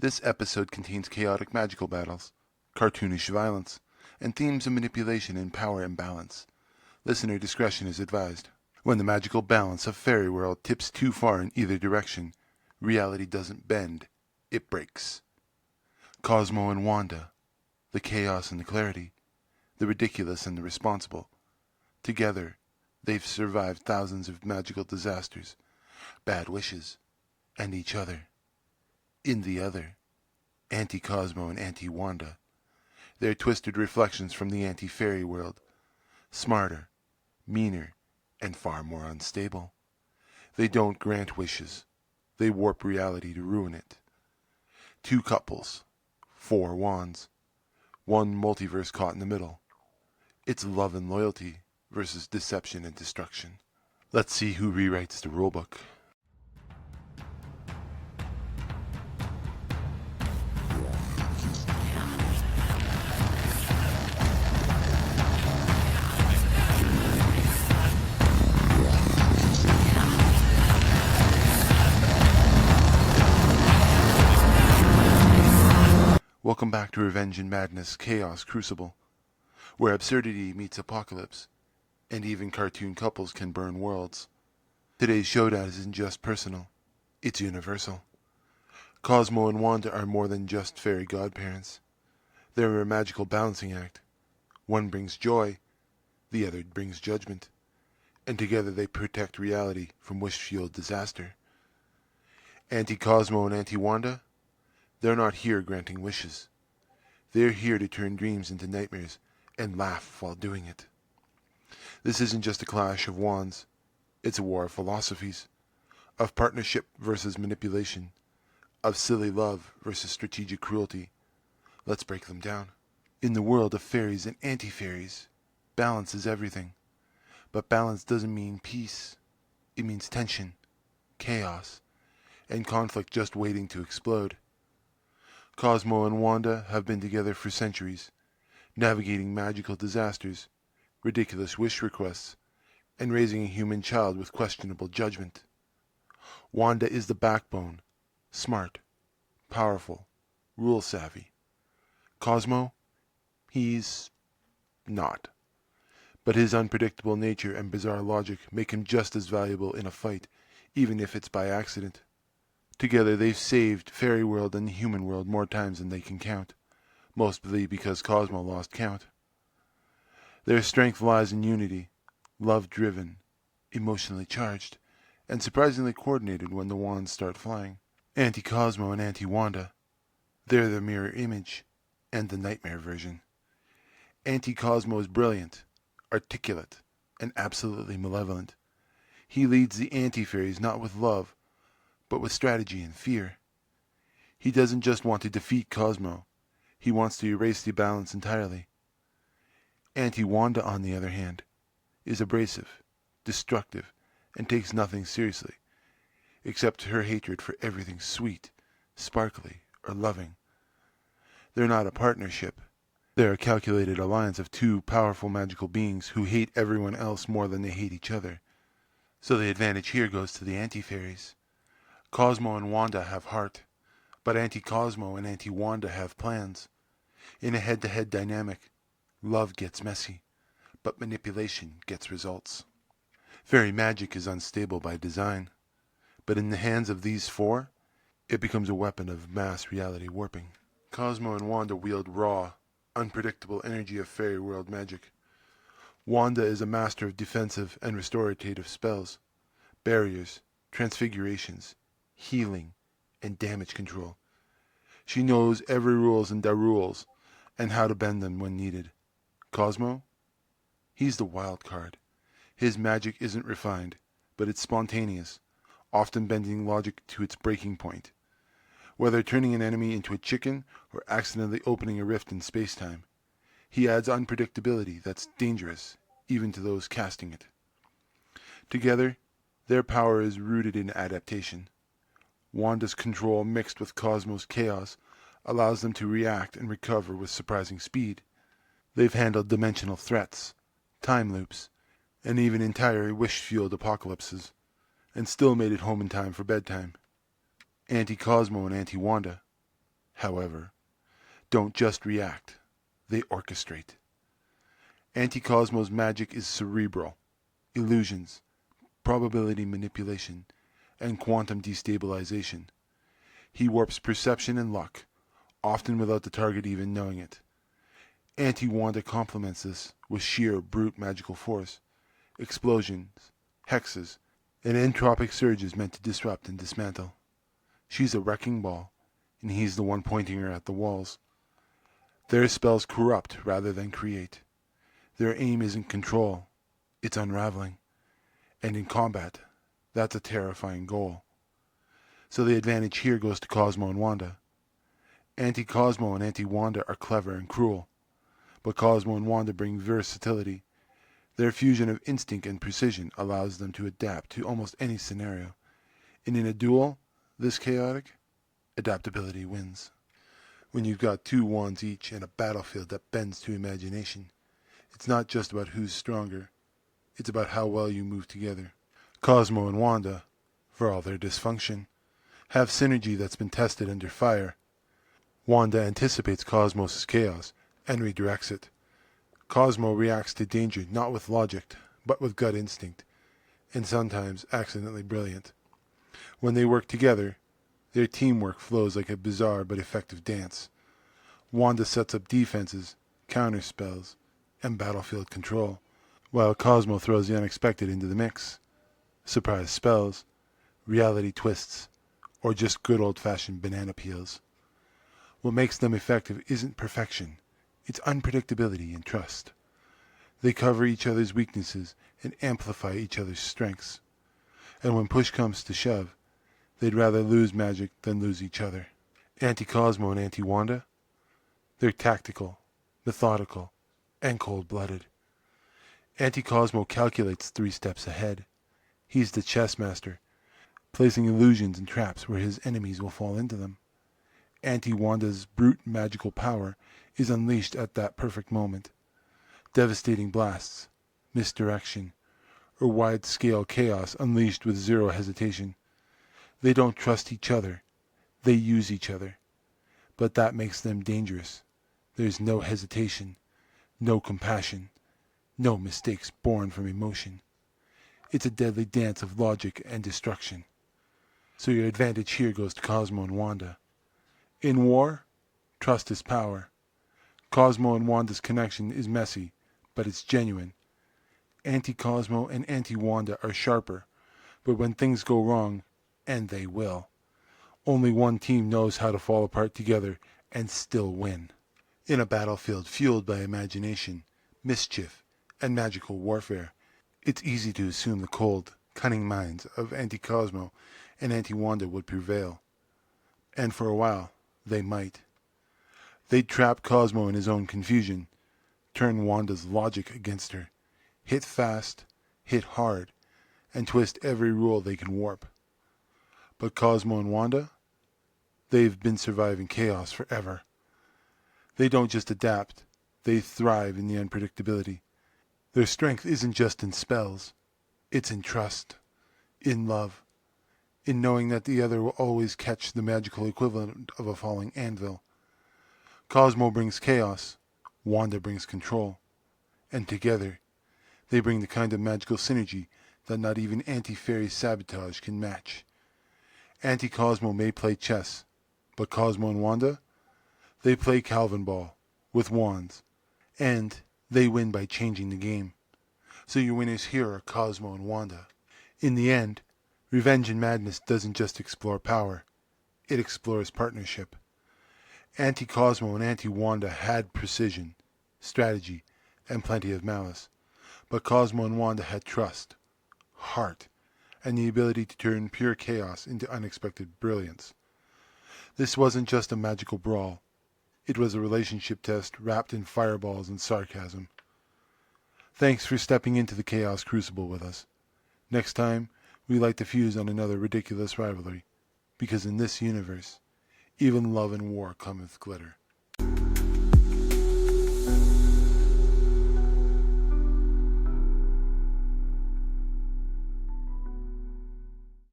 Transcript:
This episode contains chaotic magical battles, cartoonish violence, and themes of manipulation and power imbalance. Listener discretion is advised. When the magical balance of fairy world tips too far in either direction, reality doesn't bend, it breaks. Cosmo and Wanda, the chaos and the clarity, the ridiculous and the responsible. Together, they've survived thousands of magical disasters, bad wishes, and each other. In the other, Anti-Cosmo and Anti-Wanda. They're twisted reflections from the anti-fairy world, smarter, meaner, and far more unstable. They don't grant wishes. They warp reality to ruin it. Two couples, 4 wands, one multiverse caught in the middle. It's love and loyalty versus deception and destruction. Let's see who rewrites the rulebook. Welcome back to Revenge and Madness Chaos Crucible, where absurdity meets apocalypse, and even cartoon couples can burn worlds. Today's showdown isn't just personal, it's universal. Cosmo and Wanda are more than just fairy godparents. They're a magical balancing act. One brings joy, the other brings judgment, and together they protect reality from wish-fueled disaster. Anti-Cosmo and Anti-Wanda? They're not here granting wishes. They're here to turn dreams into nightmares and laugh while doing it. This isn't just a clash of wands. It's a war of philosophies, of partnership versus manipulation, of silly love versus strategic cruelty. Let's break them down. In the world of fairies and anti-fairies, balance is everything. But balance doesn't mean peace. It means tension, chaos, and conflict just waiting to explode. Cosmo and Wanda have been together for centuries, navigating magical disasters, ridiculous wish requests, and raising a human child with questionable judgment. Wanda is the backbone, smart, powerful, rule-savvy. Cosmo? He's not. But his unpredictable nature and bizarre logic make him just as valuable in a fight, even if it's by accident. Together they've saved fairy world and the human world more times than they can count, mostly because Cosmo lost count. Their strength lies in unity, love-driven, emotionally charged, and surprisingly coordinated when the wands start flying. Anti-Cosmo and Anti-Wanda. They're the mirror image, and the nightmare version. Anti-Cosmo is brilliant, articulate, and absolutely malevolent. He leads the anti-fairies not with love, but with strategy and fear. He doesn't just want to defeat Cosmo, he wants to erase the balance entirely. Anti-Wanda, on the other hand, is abrasive, destructive, and takes nothing seriously, except her hatred for everything sweet, sparkly, or loving. They're not a partnership. They're a calculated alliance of two powerful magical beings who hate everyone else more than they hate each other. So the advantage here goes to the anti-fairies. Cosmo and Wanda have heart, but Anti-Cosmo and Anti-Wanda have plans. In a head-to-head dynamic, love gets messy, but manipulation gets results. Fairy magic is unstable by design, but in the hands of these four, it becomes a weapon of mass reality warping. Cosmo and Wanda wield raw, unpredictable energy of fairy world magic. Wanda is a master of defensive and restorative spells, barriers, transfigurations, healing, and damage control. She knows every rules and rules, and how to bend them when needed. Cosmo? He's the wild card. His magic isn't refined, but it's spontaneous, often bending logic to its breaking point. Whether turning an enemy into a chicken or accidentally opening a rift in space-time, he adds unpredictability that's dangerous, even to those casting it. Together, their power is rooted in adaptation. Wanda's control mixed with Cosmo's chaos allows them to react and recover with surprising speed. They've handled dimensional threats, time loops, and even entire wish-fueled apocalypses, and still made it home in time for bedtime. Anti-Cosmo and Anti-Wanda. however, don't just react, they orchestrate. Anti-Cosmo's magic is cerebral, illusions, probability manipulation, and quantum destabilization. He warps perception and luck, often without the target even knowing it. Anti-Wanda complements this with sheer brute magical force, explosions, hexes, and entropic surges meant to disrupt and dismantle. She's a wrecking ball, and he's the one pointing her at the walls. Their spells corrupt rather than create. Their aim isn't control, it's unraveling. And in combat, that's a terrifying goal. So the advantage here goes to Cosmo and Wanda. Anti-Cosmo and Anti-Wanda are clever and cruel, but Cosmo and Wanda bring versatility. Their fusion of instinct and precision allows them to adapt to almost any scenario. And in a duel this chaotic, adaptability wins. When you've got two wands each and a battlefield that bends to imagination, it's not just about who's stronger, it's about how well you move together. Cosmo and Wanda, for all their dysfunction, have synergy that's been tested under fire. Wanda anticipates Cosmos' chaos and redirects it. Cosmo reacts to danger not with logic, but with gut instinct, and sometimes accidentally brilliant. When they work together, their teamwork flows like a bizarre but effective dance. Wanda sets up defenses, counter spells, and battlefield control, while Cosmo throws the unexpected into the mix. Surprise spells, reality twists, or just good old-fashioned banana peels. What makes them effective isn't perfection, it's unpredictability and trust. They cover each other's weaknesses and amplify each other's strengths. And when push comes to shove, they'd rather lose magic than lose each other. Anti-Cosmo and Anti-Wanda? They're tactical, methodical, and cold-blooded. Anti-Cosmo calculates 3 steps ahead. He's the chess master, placing illusions and traps where his enemies will fall into them. Anti-Wanda's brute magical power is unleashed at that perfect moment. Devastating blasts, misdirection, or wide-scale chaos unleashed with zero hesitation. They don't trust each other. They use each other. But that makes them dangerous. There's no hesitation, no compassion, no mistakes born from emotion. It's a deadly dance of logic and destruction. So your advantage here goes to Cosmo and Wanda. In war, trust is power. Cosmo and Wanda's connection is messy, but it's genuine. Anti-Cosmo and Anti-Wanda are sharper, but when things go wrong, and they will, only one team knows how to fall apart together and still win. In a battlefield fueled by imagination, mischief, and magical warfare, it's easy to assume the cold, cunning minds of Anti-Cosmo and Anti-Wanda would prevail. And for a while, they might. They'd trap Cosmo in his own confusion, turn Wanda's logic against her, hit fast, hit hard, and twist every rule they can warp. But Cosmo and Wanda? They've been surviving chaos forever. They don't just adapt, they thrive in the unpredictability. Their strength isn't just in spells, it's in trust, in love, in knowing that the other will always catch the magical equivalent of a falling anvil. Cosmo brings chaos, Wanda brings control, and together they bring the kind of magical synergy that not even anti-fairy sabotage can match. Anti-Cosmo may play chess, but Cosmo and Wanda? They play Calvin ball, with wands, and they win by changing the game. So your winners here are Cosmo and Wanda. In the end, Revenge and Madness doesn't just explore power, it explores partnership. Anti-Cosmo and Anti-Wanda had precision, strategy, and plenty of malice, but Cosmo and Wanda had trust, heart, and the ability to turn pure chaos into unexpected brilliance. This wasn't just a magical brawl. It was a relationship test wrapped in fireballs and sarcasm. Thanks for stepping into the Chaos Crucible with us. Next time, we light the fuse on another ridiculous rivalry, because in this universe, even love and war come with glitter.